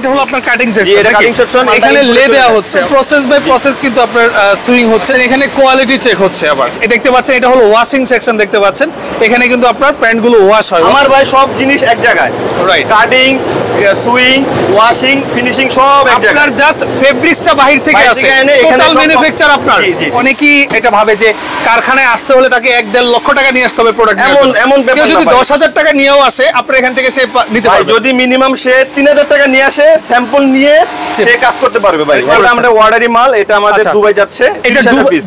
এটা হলো আপনার কাটিং সেকশন। এটা কাটিং সেকশন, এখানে লে দেওয়া হচ্ছে, প্রসেস বাই প্রসেস কিন্তু আপনার সুইং হচ্ছে, এখানে কোয়ালিটি চেক হচ্ছে। আবার এই দেখতে পাচ্ছেন এটা হলো ওয়াশিং সেকশন দেখতে পাচ্ছেন, এখানে কিন্তু আপনার প্যান্ট গুলো ওয়াশ হয়। আমার ভাই সব জিনিস এক জায়গায়, right, cutting, swing, washing, finishing সব এক জায়গায়। আপনার জাস্ট ফেব্রিক্সটা বাহির থেকে আসে, টোটাল ম্যানুফ্যাকচার আপনার। অনেকেই এটা ভাবে যে কারখানায় আসতে হলে তাকে 1-1.5 লক্ষ টাকা নিয়ে আসতে হবে প্রোডাক্ট। এমন কেউ যদি 10,000 টাকা নিয়েও আসে আপনার এখান থেকে সে নিতে পারবে। যদি মিনিমাম সে 3,000 টাকা নিয়ে আসে, স্যাম্পল নিয়ে সে কাজ করতে পারবে ভাই। এটা আমরা অর্ডারি মাল, এটা আমাদের দুবাই যাচ্ছে, এটা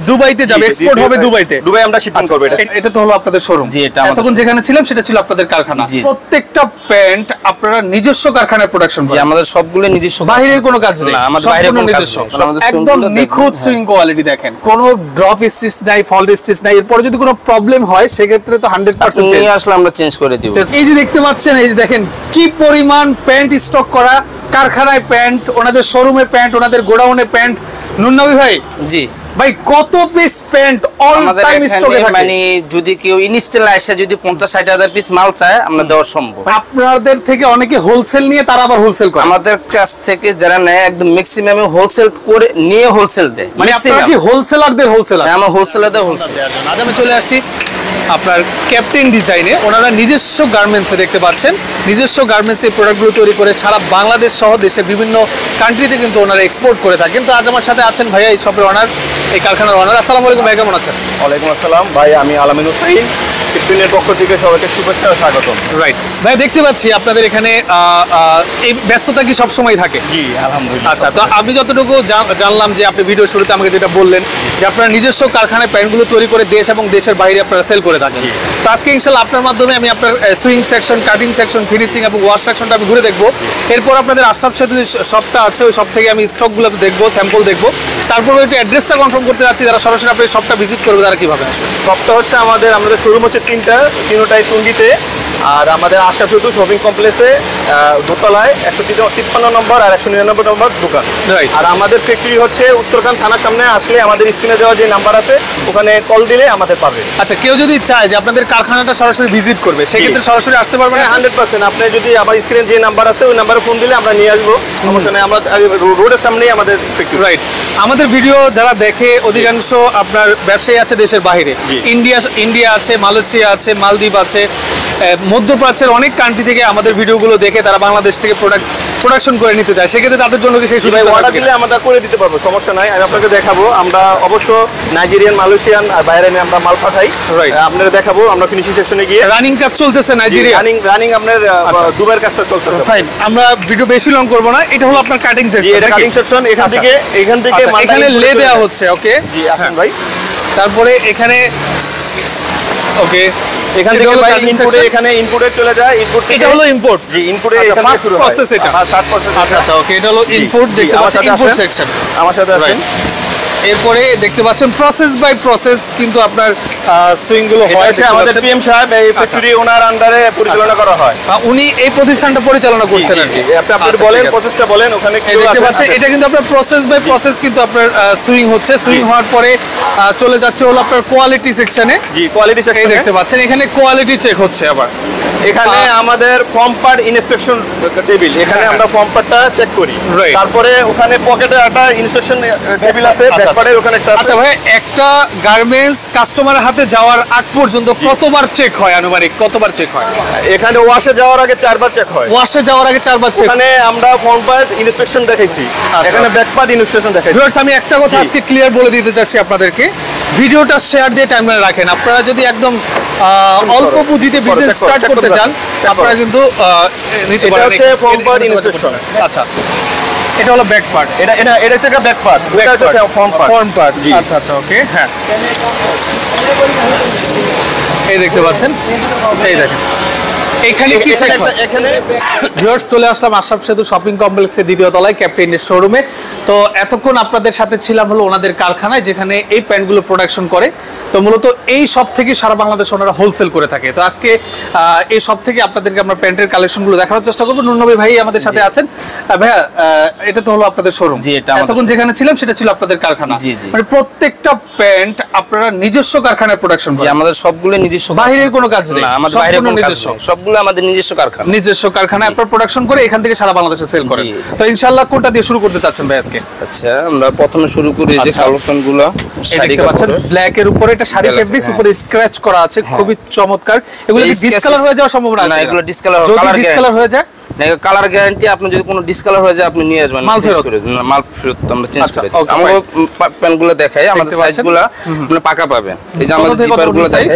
দুবাইতে যাবে, এক্সপোর্ট হবে দুবাইতে, দুবাই আমরা শিপিং করব। এটা তো হলো আপনাদের শোরুম। জি, এটা এতক্ষণ যেখানে ছিলাম সেটা ছিল আপনাদের কারখানা। প্রত্যেকটা প্যান্ট আপনারা নিজস্ব কারখানায় প্রোডাকশন করেন? জি, আমাদের সবগুলো নিজস্ব, বাইরের কোনো কাজ নেই, না আমাদের বাইরে কোনো কাজ নেই, একদম নিখুঁত সুইং কোয়ালিটি। দেখেন কোনো ড্রপ স্টিচ নাই, ফল্ট স্টিচ নাই, এরপর যদি কোনো প্রবলেম হয় সেক্ষেত্রে তো 100% নিয়ে আসলে আমরা চেঞ্জ করে দিব। এই যে দেখতে পাচ্ছেন, এই যে দেখেন কি পরিমাণ প্যান্ট স্টক করা, কারখানায় প্যান্ট, ওনাদের শোরুমে প্যান্ট, ওনাদের গোডাউনে প্যান্ট। নুননবী ভাই, জি ভাই কত পিস প্যান্ট অল টাইম স্টকে থাকে? মানে যদি কেউ ইনস্টল আসে যদি 50-60 হাজার পিস মাল চায় আমরা দেওয়া সম্ভব। আপনাদের থেকে অনেকে হোলসেল নিয়ে তারা আবার হোলসেল করে? আমাদের কাছ থেকে যারা নেয় একদম ম্যাক্সিমাম হোলসেল করে নিয়ে হোলসেল দেয়। মানে আপনারা কি হোলসেলারদের হোলসেলার? আমরা হোলসেলারদের হোলসেল। আজ আমি চলে আসছি আপনার ক্যাপ্টেন ডিজাইনে। ওনারা নিজস্ব গার্মেন্টসে দেখতে পাচ্ছেন, নিজস্ব গার্মেন্টসে প্রোডাক্টগুলো তৈরি করে সারা বাংলাদেশ সহ দেশের বিভিন্ন কান্ট্রিতে কিন্তু ওনারা এক্সপোর্ট করে থাকেন। তো আজ আমার সাথে আছেন ভাইয়া, এই শপের ওনার, এই কারখানার ওনার। আসসালামু আলাইকুম ভাই, কেমন আছেন? ওয়ালাইকুম আসসালাম ভাই, আমি আলামিন হোসেন, ক্যাপ্টেনের পক্ষ থেকে সবাইকে শুভেচ্ছা ও স্বাগতম। রাইট ভাই, দেখতে পাচ্ছি আপনাদের এখানে এই ব্যস্ততা কি সব সময় থাকে? জি আলহামদুলিল্লাহ। আচ্ছা, তো আমি যতটুকু জানলাম যে আপনি ভিডিও শুরুতে আমাকে যেটা বললেন যে আপনারা নিজস্ব কারখানায় প্যান্টগুলো তৈরি করে দেশ এবং দেশের বাইরে আপনারা সেল করে থাকেন। তো আজকে ইনশাআল্লাহ আপনার মাধ্যমে আমি আপনার swing section, cutting section, finishing এবং ওয়াশ সেকশনটা আমি ঘুরে দেখবো। এরপর আপনাদের আশরাফ সাথে যে শপটা আছে ওই শপ থেকে আমি স্টকগুলো দেখবো, স্যাম্পল দেখবো। তারপর একটু অ্যাড্রেসটা কনফার্ম করতে যাচ্ছি, যারা সরাসরি আপনার শপটা ভিজিট করবে তারা কিভাবে আসবে? শপটা হচ্ছে আমাদের শোরুম হচ্ছে তিনটাই টুঙ্গিতে, আর আমাদের আশরাফ সেতু শপিং কমপ্লেক্সে দোতলায় 153 নম্বর আর 199 নম্বর দোকান। আর আমাদের ফ্যাক্টরি হচ্ছে উত্তরখান থানার সামনে। আসলে আমাদের স্ক্রিনে দেওয়া যে নাম্বার আছে ওখানে কল দিলে আমাদের পাবে। আচ্ছা, কেউ যদি চায় যে আপনাদের কারখানাটা সরাসরি ভিজিট করবে সেক্ষেত্রে সরাসরি আসতে পারবেন? 100%। আপনি যদি আমার স্ক্রিনে যে নাম্বার আছে ওই নাম্বারে ফোন দিলে আমরা নিয়ে আসবো, সমস্যা নেই। আমরা রোডের সামনেই আমাদের ফ্যাক্টরি। রাইট, আমাদের ভিডিও যারা দেখে অধিকাংশ আপনার ব্যবসায়ী আছে দেশের বাইরে, ইন্ডিয়া আছে, মালয়েশিয়া আছে, মালদ্বীপ আছে, মধ্যপ্রাচ্যের অনেক কান্ট্রি থেকে আমাদের ভিডিওগুলো দেখে তারা বাংলাদেশ থেকে প্রোডাকশন করে নিতে চায়। সেক্ষেত্রে তাদের জন্য কি সেই সুবিধা অর্ডার দিলে আমরা করে দিতে পারবো, সমস্যা নাই। আমি আপনাকে দেখাবো, আমরা অবশ্য নাইজেরিয়ান, মালয়েশিয়ান আর বাইরেনে আমরা মাল পাঠাই। আপনারা দেখাবো আমরা ফিনিশিং সেকশনে গিয়ে। রানিং কাজ চলতেছে নাইজেরিয়া, রানিং আপনার দুবাইয়ের কাজটা চলতেছে। ফাইন, আমরা ভিডিও বেশি লং করব না। এটা হলো আপনার কাটিং সেকশন। এটা কাটিং সেকশন, এখান থেকে এখানে লে দেওয়া হচ্ছে। ওকে, জি আসুন ভাই। তারপরে এখানে ওকে, এখান থেকে ভাই ইনপুটে, এখানে ইনপুটে চলে যায়। ইনপুট এটা হলো ইনপুট। জি, ইনপুটে এখান থেকে শুরু হয় প্রসেস। এটা ফার্স্ট প্রসেস। আচ্ছা, ওকে, এটা হলো ইনপুট। দেখতে পাচ্ছেন ইনপুট সেকশন। আমার সাথে আসেন। এরপরে দেখতে পাচ্ছেন প্রসেস বাই প্রসেস কিন্তু আপনার সুইং গুলো হয়। আমাদের পিএম সাহেব এই ফ্যাক্টরি ওনার আন্ডারে পরিচালনা করা হয়। উনি এই প্রতিষ্ঠানটা পরিচালনা করছেন আর কি। আপনি বলেন প্রসেসটা বলেন। ওখানে কি দেখতে পাচ্ছেন এটা কিন্তু আপনার প্রসেস বাই প্রসেস কিন্তু আপনার সুইং হচ্ছে। সুইং হওয়ার পরে চলে যাচ্ছে হলো আপনার কোয়ালিটি সেকশনে। জি, কোয়ালিটি সেকশনে দেখতে পাচ্ছেন এখানে কোয়ালিটি চেক হচ্ছে। আবার এখানে আমাদের ফর্ম পার্ট ইনস্ট্রাকশন টেবিল, এখানে আমরা ফর্ম পার্টটা চেক করি। তারপরে ওখানে পকেটে একটা ইনস্ট্রাকশন টেবিল আছে, ব্যাকপার্টের ওখানে একটা। আচ্ছা ভাই, একটা গার্মেন্টস কাস্টমারের হাতে যাওয়ার আগ পর্যন্ত কতবার চেক হয়? আনুমানিক কতবার চেক হয়? এখানে ওয়াশে যাওয়ার আগে 4 বার চেক হয়। ওয়াশে যাওয়ার আগে 4 বার চেক। এখানে আমরা ফর্ম পার্ট ইনস্ট্রাকশন দেখাইছি, এখানে ব্যাকপার্ট ইনস্ট্রাকশন দেখাইছি। ভিউয়ার্স, আমি একটা কথা আজকে ক্লিয়ার বলে দিতে চাচ্ছি আপনাদেরকে, ভিডিওটা শেয়ার দিয়ে টাইমলাইনে রাখেন। আপনারা যদি একদম অল্প পুঁজিতে বিজনেস স্টার্ট করতে চান আপনারা কিন্তু নিতে পারেন। এটা হচ্ছে ফর্ম পার্ট ইনস্ট্রাকশন। আচ্ছা, এটা হলো ব্যাক পার্ট। এটা হচ্ছে ব্যাক পার্ট, এটা হচ্ছে ফর্ম পার্ট। আচ্ছা, ওকে, হ্যাঁ, এই দেখতে পাচ্ছেন, এই দেখেন এখানে কি চেক হয়। এখানে ভিউয়ার্স, চলে আসলাম আশরাফ সেতু শপিং কমপ্লেক্সের দ্বিতীয় তলায় ক্যাপ্টেনের শোরুমে। তো এতক্ষণ আপনাদের সাথে ছিলাম হলো ওনাদের কারখানায় যেখানে এই প্যান্টগুলো প্রোডাকশন করে। তো মূলত এই সব থেকে সারা বাংলাদেশ ওনারা হোলসেল করে থাকে। তো আজকে এই সব থেকে আপনাদেরকে আমরা প্যান্টের কালেকশনগুলো দেখানোর চেষ্টা করবো। নুননবী ভাই আমাদের সাথে আছেন। ভাইয়া, এটা তো হলো আপনাদের শোরুম। জি, এটা এতক্ষণ যেখানে ছিলাম সেটা ছিল আপনাদের কারখানা। মানে প্রত্যেকটা প্যান্ট আপনারা নিজস্ব কারখানায় প্রোডাকশন করেন? জি, আমাদের সবগুলো নিজস্ব, বাইরের কোনো কাজ নেই, না আমাদের বাইরে কোনো কাজ নেই, সবগুলো সবগুলো আমাদের নিজস্ব কারখানা আপনারা প্রোডাকশন করে এখান থেকে সারা বাংলাদেশে সেল করেন। তো ইনশাআল্লাহ কোনটা দিয়ে শুরু করতে চাচ্ছেন ভাই আজকে? আচ্ছা, আমরা প্রথমে শুরু করি যে কালেকশনগুলো শাড়ি কাপড় ব্ল্যাক এর উপরে, এটা শাড়ি ফেব্রিক্স, উপরে স্ক্র্যাচ করা আছে, খুবই চমৎকার। এগুলো কি ডিসকালার হয়ে যাওয়ার সম্ভাবনা আছে? না, এগুলো ডিসকালার হয়ে যায় কালার গ্যারান্টি। আপনি যদি কোনো ডিসকালার হয়ে যায় আপনি নিয়ে আসবেন, মাল ফেরত আমরা চেঞ্জ করে দিই। আমরা প্যান্টগুলো দেখাই, আমাদের সাইজগুলো আপনি পাকা পাবেন। এই যে আমাদের জিপারগুলো দেখাই,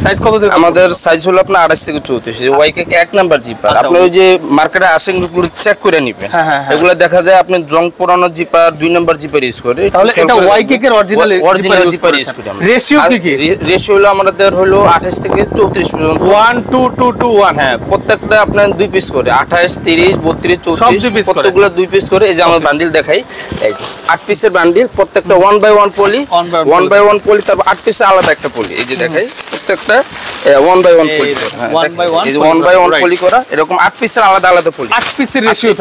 সাইজ কত থেকে? আমাদের সাইজ হলো আপনার 28 থেকে 34। ওয়াইকে 1 নাম্বার জিপার। আপনি ওই যে মার্কেটে আসেন গুলো চেক করে নেবেন, এগুলো দেখা যায় আপনি রং পুরানো জিপার 2 নাম্বার জিপার ইউজ করে। তাহলে এটা ওয়াইকে এর অরিজিনাল জিপার ইউজ করি আমরা। রেশিও কি? রেশিও হলো আমাদের হলো 28 থেকে 34 পর্যন্ত। 1 2 2 2 1। হ্যাঁ, প্রত্যেকটা আপনার 2 পিস করে, 28 30 32 34 প্রত্যেকগুলো 2 পিস করে। এই যে আমরা বান্ডিল দেখাই, এই যে 8 পিসের বান্ডিল, প্রত্যেকটা 1 বাই 1 পলি, 1 বাই 1 পলি, তারপর 8 পিসে আলাদা একটা পলি। এই যে দেখাই প্রত্যেকটা 1 বাই 1 পলি, 1 বাই 1 এই 1 বাই 1 পলি করা, এরকম 8 পিসের আলাদা আলাদা পলি। 8 পিসের রেশিও,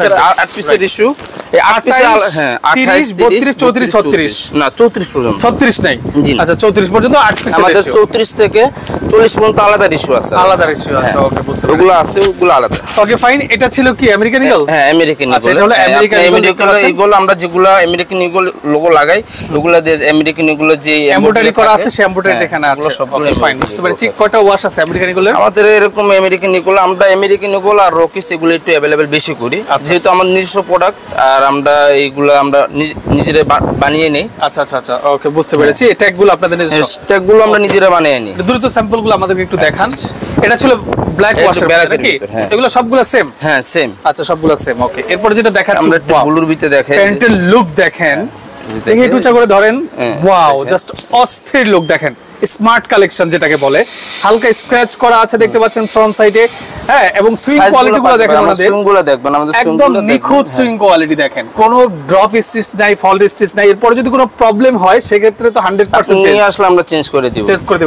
8 পিসের রেশিও। এই 8 পিসে হ্যাঁ 28 32 34 36 না 34 পর্যন্ত। 36 নাই, আচ্ছা 34 পর্যন্ত 8 পিসের আমাদের 34 থেকে 40 পর্যন্ত আলাদা রেশিও আছে, আলাদা রেশিও আছে। ওকে, বুঝতে পারছি। ওগুলো আছে, ওগুলো আলাদা। Okay fine. এটা ছিল কি আমেরিকান ইগল? হ্যাঁ, আমেরিকান ইগল। আচ্ছা, এটা হলো আমেরিকান ইগল। আমরা যেগুলো আমেরিকান ইগল লোগো লাগাই, ওগুলো দিয়ে আমেরিকান ইগল যে এমব্রয়ডারি করা আছে, সেই এমব্রয়ডারি এখানে আছে। ওকে ফাইন, বুঝতে পারছি। কয়টা ওয়াশ আছে আমেরিকান ইগলের? আমাদের এরকম আমেরিকান ইগল, আমরা আমেরিকান ইগল আর রকিস এগুলো একটু अवेलेबल বেশি করি, যেহেতু আমাদের নিজস্ব প্রোডাক্ট আর আমরা এইগুলো আমরা নিজেরা বানিয়ে নেই। আচ্ছা আচ্ছা আচ্ছা, ওকে, বুঝতে পেরেছি। এই ট্যাগগুলো আপনাদের নিজস্ব? ট্যাগগুলো আমরা নিজেরা বানিয়ে নিই। দ্রুত স্যাম্পলগুলো আমাদেরকে একটু দেখান। এটা ছিল ব্ল্যাক ওয়াশের নাকি? এগুলো সবগুলো সেম? হ্যাঁ, সেম। আচ্ছা, সবগুলো সেম। ওকে, এরপর যেটা দেখাচ্ছি, আমরা একটু ব্লুর ভিতরে দেখাই। প্যান্টের লুক দেখেন, দেখে একটু চা করে ধরেন। ওয়াও, জাস্ট অস্থির লুক দেখেন। স্মার্ট কালেকশন যেটাকে বলে, হালকা স্ক্র্যাচ করা আছে দেখতে পাচ্ছেন ফ্রন্ট সাইডে। হ্যাঁ, এবং সুইং কোয়ালিটি গুলো দেখেন, আমাদের সুইংগুলো দেখবেন, আমাদের একদম নিখুঁত সুইং কোয়ালিটি দেখেন, কোনো ড্রপ স্টিচ নাই, ফল্ট স্টিচ নাই। এরপর যদি কোনো প্রবলেম হয় সেক্ষেত্রে তো 100% চেঞ্জ আসলে আমরা চেঞ্জ করে দিব।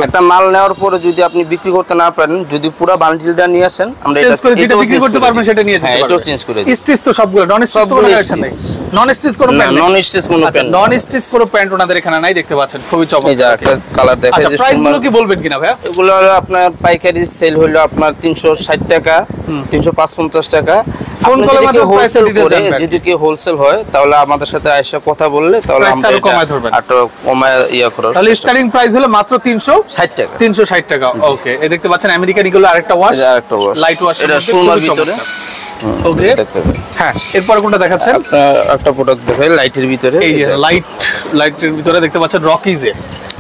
একটা মাল নেওয়ার পরে যদি আপনি বিক্রি করতে না পারেন, যদি পুরো বান্ডিলটা নিয়ে আসেন, আমরা চেঞ্জ করে যেটা বিক্রি করতে পারবেন সেটা নিয়ে যেতে পারবেন। এটাও চেঞ্জ করে দিই। স্টিচ তো সবগুলো, নন স্টিচ তো কোনো কালেকশন নাই? নন স্টিচ কোনো প্যান্ট? নন স্টিচ কোনো প্যান্ট, নন স্টিচ কোনো প্যান্ট ওনাদের এখানে নাই, দেখতে পাচ্ছেন। খুবই চমৎকার। এই যে একটা কালার দেখাই, আচ্ছা, যে প্রাইস গুলো কি বলবেন কিনা ভাই? এগুলো হলো আপনার পাইকারি সেল হলো আপনার 360 টাকা, 355 টাকা। ফোন কলে মাত্র হোলসেল করে, যদি কি হোলসেল হয় তাহলে আমাদের সাথে আইসা কথা বললে তাহলে আমরা এটা কমায় ধরবেন, আটো কমায় ইয়া করব। তাহলে স্টার্টিং প্রাইস হলো মাত্র 360 টাকা। 360 টাকা। ওকে, এই দেখতে পাচ্ছেন আমেরিকান ইগল আরেকটা ওয়াশ, লাইট ওয়াশ, এটা সুরমার ভিতরে। ওকে, হ্যাঁ। এরপর কোনটা দেখাচ্ছেন? একটা প্রোডাক্ট দেখাই লাইটের ভিতরে। এই লাইটের ভিতরে দেখতে পাচ্ছেন রকিজে।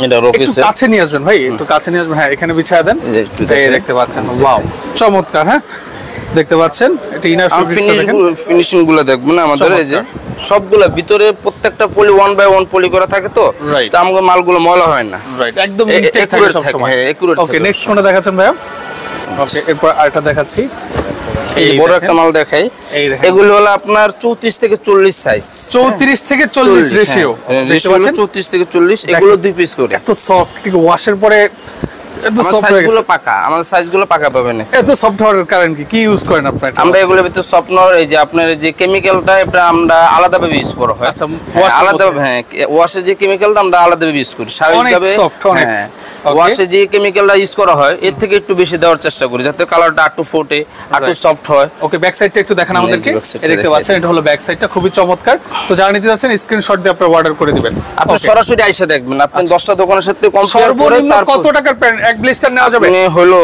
এটা রকিজে। কাছে নিয়ে আসবেন ভাই, একটু কাছে নিয়ে আসবেন। হ্যাঁ, এখানে বিছায়া দেন। এই দেখতে পাচ্ছেন, ওয়াও, চমৎকার। হ্যাঁ, দেখতে পাচ্ছেন, এটা ইনার ফিনিশিং গুলো দেখবেন আমাদের। এই যে সবগুলা ভিতরে প্রত্যেকটা পলি 1 বাই 1 পলি করা থাকে, তো আমাদের মালগুলো ময়লা হয় না। রাইট, একদম একুরেট সব সময়। ওকে, নেক্সট কোনটা দেখাচ্ছেন ভাইয়া? ওকে, এরপর আরেকটা দেখাচ্ছি। এই বড় একটা মাল দেখাই, এগুলো হলো আপনার 34 থেকে 40 সাইজ। 34 থেকে 40 রেশিও, রেশিও 34 থেকে 40। এগুলো 2 পিস করে। এত সফট, ঠিক ওয়াশের পরে এত সফট হয়ে গেছে। আমাদের সাইজগুলো পাকা পাবেন। এত সফট হওয়ার কারণ কি? কি ইউজ করেন আপনারা? আমরা এগুলোর ভিতরে সফটনার, এই যে আপনার যে কেমিক্যালটা, এটা আমরা আলাদাভাবে ইউজ করা হয়। আচ্ছা, আলাদাভাবে। হ্যাঁ, ওয়াশের যে কেমিক্যালটা আমরা আলাদাভাবে ইউজ করি। স্বাভাবিকভাবে হ্যাঁ, ওয়াশে যে কেমিক্যালটা ইউজ করা হয় এর থেকে একটু বেশি দেওয়ার চেষ্টা করি, যাতে কালারটা একটু ফোটে, একটু সফট হয়। ওকে, ব্যাক সাইডটা একটু দেখান আমাদেরকে। দেখতে পাচ্ছেন, এটা হলো ব্যাক সাইডটা, খুবই চমৎকার। তো যারা নিতে যাচ্ছেন স্ক্রিনশট দিয়ে আপনারা অর্ডার করে দিবেন। আপনি সরাসরি আইসা দেখবেন, আপনি 10টা দোকানের সাথে কম্পেয়ার করে কত টাকার প্যান্ট এক ব্লিস্টার নেওয়া যাবে? হলো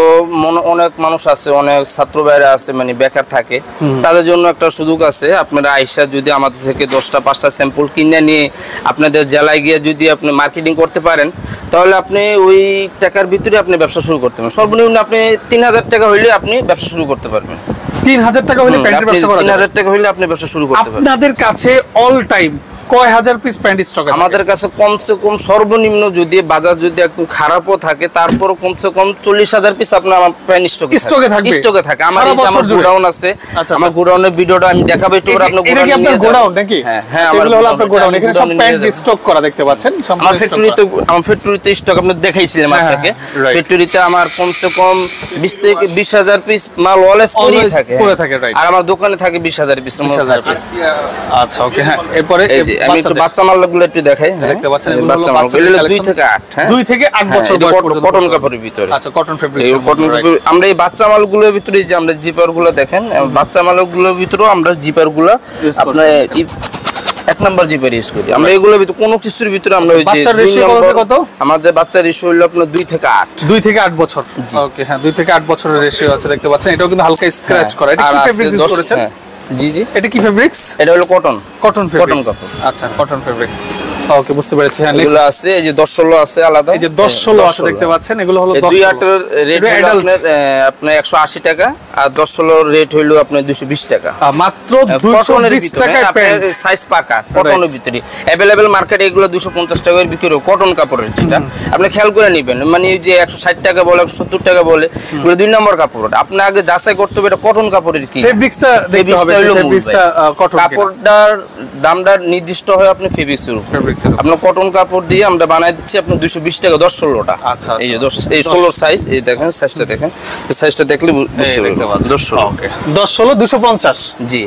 অনেক মানুষ আছে, অনেক ছাত্র ভাইরা আছে, মানে বেকার থাকে, তাদের জন্য একটা সুযোগ আছে। আপনারা আইসা যদি আমাদের থেকে 10টা 5টা স্যাম্পল কিনে নিয়ে আপনাদের জেলায় গিয়ে যদি আপনি মার্কেটিং করতে পারেন, তাহলে আপনি ওই টাকার ভিতরে আপনি ব্যবসা শুরু করতে পারবেন। সর্বনিম্ন আপনি 3000 টাকা হইলে আপনি ব্যবসা শুরু করতে পারবেন। 3000 টাকা হইলে প্যান্টের ব্যবসা করা যায়? 3000 টাকা হইলে আপনি ব্যবসা শুরু করতে পারবেন। আপনাদের কাছে অল টাইম কয় হাজার পিস প্যান্ট স্টক আছে? আমাদের কাছে কমসে কম সর্বনিম্ন যদি বাজার যদি একটু খারাপও থাকে, তারপরও কমসে কম 40,000 পিস আপনার প্যান্ট স্টকে থাকে। আমার গোডাউন আছে, আমার গোডাউনের ভিডিওটা আমি দেখাবো একটু পরে। আপনার গোডাউন নিয়ে গোডাউন নাকি? হ্যাঁ, এগুলো হলো আপনার গোডাউন, এখানে সব প্যান্ট স্টক করা দেখতে পাচ্ছেন। আমার ফ্যাক্টরিতে স্টক আপনি দেখাইছিলাম আপনাকে। ফ্যাক্টরিতে আমার কমসে কম 20 থেকে 20,000 পিস মাল অলওয়েজ পড়ে থাকে। আর আমার দোকানে থাকে 20,000 পিস। আচ্ছা, ওকে। হ্যাঁ, এরপরে আমি একটু বাচ্চা মালগুলো একটু দেখাই। দেখতে পাচ্ছেন এগুলো বাচ্চা মাল 2 থেকে 8, হ্যাঁ 2 থেকে 8 বছর বয়স পর্যন্ত কটন কাপড়ের ভিতরে। আচ্ছা, কটন ফেব্রিক। আমরা এই বাচ্চা মালগুলোর ভিতরে যে আমরা জিপারগুলো দেখেন, বাচ্চা মালগুলোর ভিতরেও আমরা জিপারগুলো আপনার 1 নাম্বার জিপার ইউজ করি আমরা। এগুলোর ভিতরে কোনো কিছুর ভিতরে আমরা ওই যে বাচ্চার রেশিও কত? আমাদের বাচ্চার রেশিও হলো আপনার 2 থেকে 8। 2 থেকে 8 বছর। ওকে, হ্যাঁ 2 থেকে 8 বছরের রেশিও আছে দেখতে পাচ্ছেন। এটাও কিন্তু হালকা স্ক্র্যাচ করা। এটা কি ফেব্রিক ইউজ করেছেন? জি জি, এটা কি ফেব্রিক্স? এটা হলো কটন। কটন ফেব্রিক, কটন কাপড়। আচ্ছা, কটন ফেব্রিক্স। ওকে, বুঝতে পেরেছি। হ্যাঁ, এগুলো আছে এই যে 10-16 আছে আলাদা। এই যে 10-16 আছে দেখতে পাচ্ছেন, এগুলো হলো 10-16। 2-8 এর রেট হলো আপনার 180 টাকা, আর 10-16 এর রেট হলো আপনার 220 টাকা। মাত্র 220 টাকায় প্যান্ট, সাইজ পাকা কটনের ভিতরে अवेलेबल মার্কেটে এগুলো 250 টাকায় বিক্রি হয় কটন কাপড়ের। যেটা আপনি খেয়াল করে নেবেন, মানে যে 160 টাকা বলে 170 টাকা বলে, এগুলো 2 নম্বর কাপড়। আপনি আগে যাচাই করতে হবে এটা কটন কাপড়ের কি। ফেব্রিক্সটা দেখতে হবে, ফেব্রিক্সটা কটন। কাপড়টার দামটা নির্দিষ্ট হয় আপনি ফেব্রিক্সের উপর। আপনার কটন কাপড় দিয়ে আমরা বানাই দিচ্ছি আপনি 220 টাকা 10-16টা। আচ্ছা, এই যে 16 সাইজ, এই দেখেন সাইজটা দেখেন, এই সাইজটা দেখলে বুঝতে পারবেন। 10-16 ওকে, 10-16 250। জি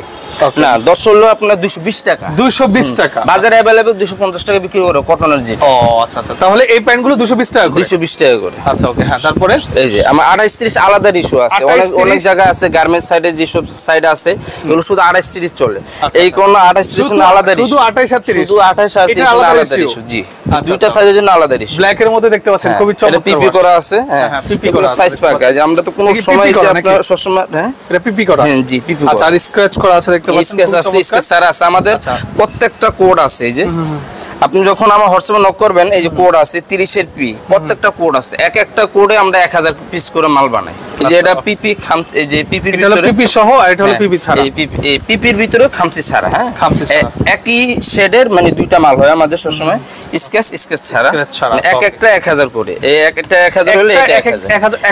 না, 10-16 আপনার 220 টাকা। 220 টাকা বাজারে अवेलेबल 250 টাকা বিক্রি করে কটনের। জি, ও আচ্ছা আচ্ছা, তাহলে এই প্যান্টগুলো 220 টাকা করে। 220 টাকা করে। আচ্ছা, ওকে, হ্যাঁ। তারপরে এই যে আমার 28-30 আলাদা ইস্যু আছে, অনেক জায়গা আছে গার্মেন্টস সাইডে যে সব সাইড আছে এগুলো শুধু 28-30 চলে। এই কোন 28-30 না আলাদা ইস্যু, শুধু 28 আর 30, শুধু 28 আর 30 আলাদা ইস্যু। জি, দুইটা সাইজের জন্য আলাদা ইস্যু। ব্ল্যাক এর মধ্যে দেখতে পাচ্ছেন খুবই চমৎকার, পিপি করা আছে। হ্যাঁ, পিপি করা সাইজ পাকা। যে আমরা তো কোন সময় যে আপনার সব সময়, হ্যাঁ এটা পিপি করা। হ্যাঁ জি, পিপি করা। আচ্ছা, আর স্ক্র্যাচ করা আছে দেখতে পাচ্ছেন। স্কেচ আছে, স্কেচ ছাড়া আছে। আমাদের প্রত্যেকটা কোড আছে। এই যে আপনি যখন আমার হোয়াটসঅ্যাপে নক করবেন, এই যে কোড আছে 30 এর পি, প্রত্যেকটা কোড আছে। এক একটা কোডে আমরা 1000 পিস করে মাল বানাই। এই যে এটা পিপি খামচি, এই যে পিপির ভিতরে, এটা পিপি সহ আর এটা হলো পিপি ছাড়া। এই পিপির ভিতরে খামচি ছাড়া। হ্যাঁ, খামচি ছাড়া। একই শেডের মানে দুইটা মাল হয় আমাদের সব সময়, স্কেচ ছাড়া। এক একটা 1000 করে, এই একটা 1000 হলে এটা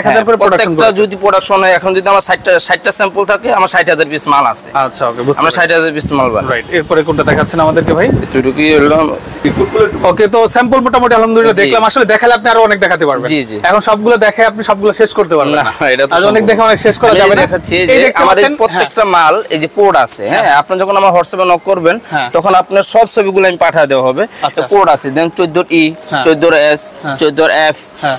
1000 করে প্রোডাকশন করে। যদি প্রোডাকশন হয়, এখন যদি আমার 60টা স্যাম্পল থাকে, আমার 60000 পিস মাল আছে। আচ্ছা, ওকে, বুঝছি। আমরা 60000 পিস মাল বানাই। রাইট, এরপরে কোনটা দেখাচ্ছেন আমাদেরকে ভাই? এটুকুই হলো। ওকে, তো স্যাম্পল মোটামুটি আলহামদুলিল্লাহ দেখলাম। আসলে দেখালে আপনি আরো অনেক দেখাতে পারবেন। জি জি, এখন সবগুলো দেখে আপনি সবগুলো শেষ করতে পারবেন না। এটা তো অনেক দেখে অনেক শেষ করা যাবে না। দেখাচ্ছি যে আমাদের প্রত্যেকটা মাল এই যে কোড আছে। হ্যাঁ, আপনি যখন আমার হোয়াটসঅ্যাপে নক করবেন, তখন আপনার সব ছবিগুলো আমি পাঠিয়ে দেওয়া হবে। কোড আছে, দেন 14E, 14S, 14F,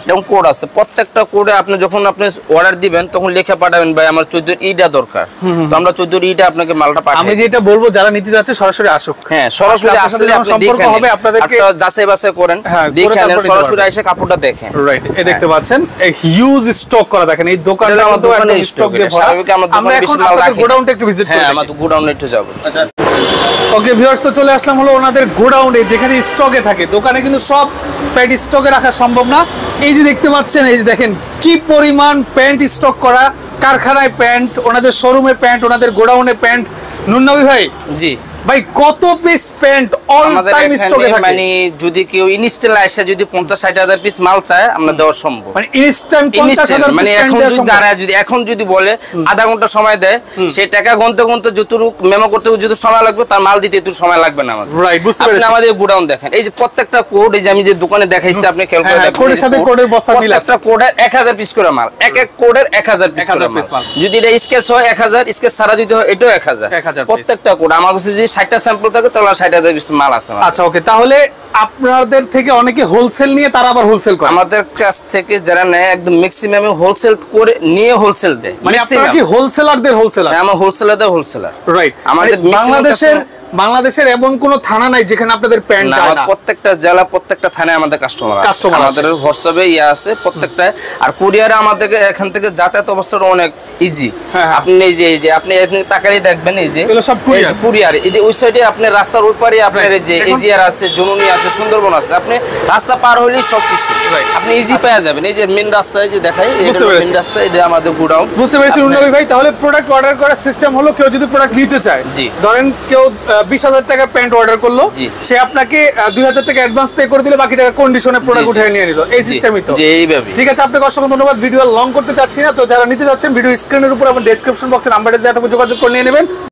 এরকম কোড আছে। প্রত্যেকটা কোডে আপনি যখন আপনি অর্ডার দিবেন, তখন লিখে পাঠাবেন ভাই আমার 14E দরকার। তো আমরা 14E আপনাকে মালটা পাঠাই। আমি যেটা বলবো, যারা নিতে যাচ্ছে সরাসরি আসুক। হ্যাঁ, সরাসরি আসলে আপনি সম্পর্ক দেখেন, হবে, আপনাদেরকে যাচাই বাছাই করেন, দেখেন, সরাসরি এসে কাপড়টা দেখেন। রাইট, এই দেখতে পাচ্ছেন এই হিউজ স্টক করা। দেখেন এই দোকানটা কিন্তু একদম স্টক দিয়ে ভরা। আমরা এখন আপনাদের গোডাউনটা একটু ভিজিট করি। হ্যাঁ, আমরা তো গোডাউনে একটু যাব। আচ্ছা, ওকে ভিউয়ার্স, তো চলে আসলাম হলো ওনাদের গোডাউনে, যেখানে স্টকে থাকে। দোকানে কিন্তু সব প্যান্ট স্টকে রাখা সম্ভব না। এই যে দেখতে পাচ্ছেন, এই যে দেখেন কি পরিমাণ প্যান্ট স্টক করা। কারখানায় প্যান্ট, ওনাদের শোরুমে প্যান্ট, ওনাদের গোডাউনে প্যান্ট। নুননবী ভাই, জি ভাই কত পিস প্যান্ট অল টাইম স্টকে থাকে? মানে যদি কেউ ইনস্ট্যান্ট আসে যদি 50-60 পিস মাল চায়, আমরা দেওয়া সম্ভব। মানে ইনস্ট্যান্ট 50,000 মানে এখন যদি বলে আধা ঘন্টা সময় দেয়, সে টাকা গুনতে গুনতে যতটুক মেমো করতে যদি সময় লাগবে, তার মাল দিতে একটু সময় লাগবে না আমাদের। রাইট, বুঝতে পেরেছি। আপনি আমাদের গোডাউন দেখেন, এই যে প্রত্যেকটা কোড, এই যে আমি যে দোকানে দেখাইছি, আপনি খেয়াল করে দেখেন, কোডের সাথে কোডের বস্তা মিল আছে। প্রত্যেকটা কোডের 1000 পিস করে মাল, এক এক কোডের 1000 পিস করে মাল। যদি এটা স্কেচ হয় 1000, স্কেচ ছাড়া যদি হয় এটাও 1000। প্রত্যেকটা কোড আমার কাছে যদি 60টা স্যাম্পল থাকে, তাহলে 60,000 পিস মাল আছে। আচ্ছা, ওকে, তাহলে আপনাদের থেকে অনেকে হোলসেল নিয়ে, তারা আবার হোলসেল করে। আমাদের কাছ থেকে যারা নেয় একদম ম্যাক্সিমাম হোলসেল করে নিয়ে হোলসেল দেয়। মানে আপনারা কি হোলসেলারদের হোলসেলার? আমরা হোলসেলারদের হোলসেলার। রাইট, আমাদের বাংলাদেশের এমন কোন থানা নাই যেখানে আপনাদের প্যান্ট যায় না? প্রত্যেকটা জেলা, প্রত্যেকটা থানায় আমাদের কাস্টমার আছে। আমাদের হোয়াটসঅ্যাপে আছে প্রত্যেকটা। আর কুরিয়ারে আমাদের এখান থেকে যাতায়াত অবস্থাটা অনেক ইজি। আপনি এই যে আপনি তাকালেই দেখবেন, এই যে সব কুরিয়ার, এই যে ওই সাইডে আপনি রাস্তার ওই পারে আপনার এই যে এজিআর আছে, জননী আছে, সুন্দরবন আছে। আপনি রাস্তা পার হলেই সবকিছু আপনি ইজি পেয়ে যাবেন। এই যে মেইন রাস্তায় যে দেখাই, মেইন রাস্তা, এটা আমাদের গোডাউন। বুঝতে পেরেছি নুননবী ভাই। তাহলে প্রোডাক্ট অর্ডার করার সিস্টেম হলো, কেউ যদি প্রোডাক্ট নিতে চায়, ধরেন কেউ 20,000 টাকা প্যান্ট অর্ডার করলো, সে আপনাকে 2,000 টাকা অ্যাডভান্স পে করে দিলে, বাকি টাকা কন্ডিশনে প্রোডাক্ট উঠিয়ে নিয়ে নিল। এই সিস্টেমই তো? এইভাবে। ঠিক আছে, আপনাকে অসংখ্য ধন্যবাদ। ভিডিও লং করতে চাচ্ছি না। তো যারা নিতে যাচ্ছেন, ভিডিও স্ক্রিনের উপর এবং ডেসক্রিপশন বক্সে নাম্বারটা দেওয়া থাকবে, যোগাযোগ করে নিয়ে নেবেন।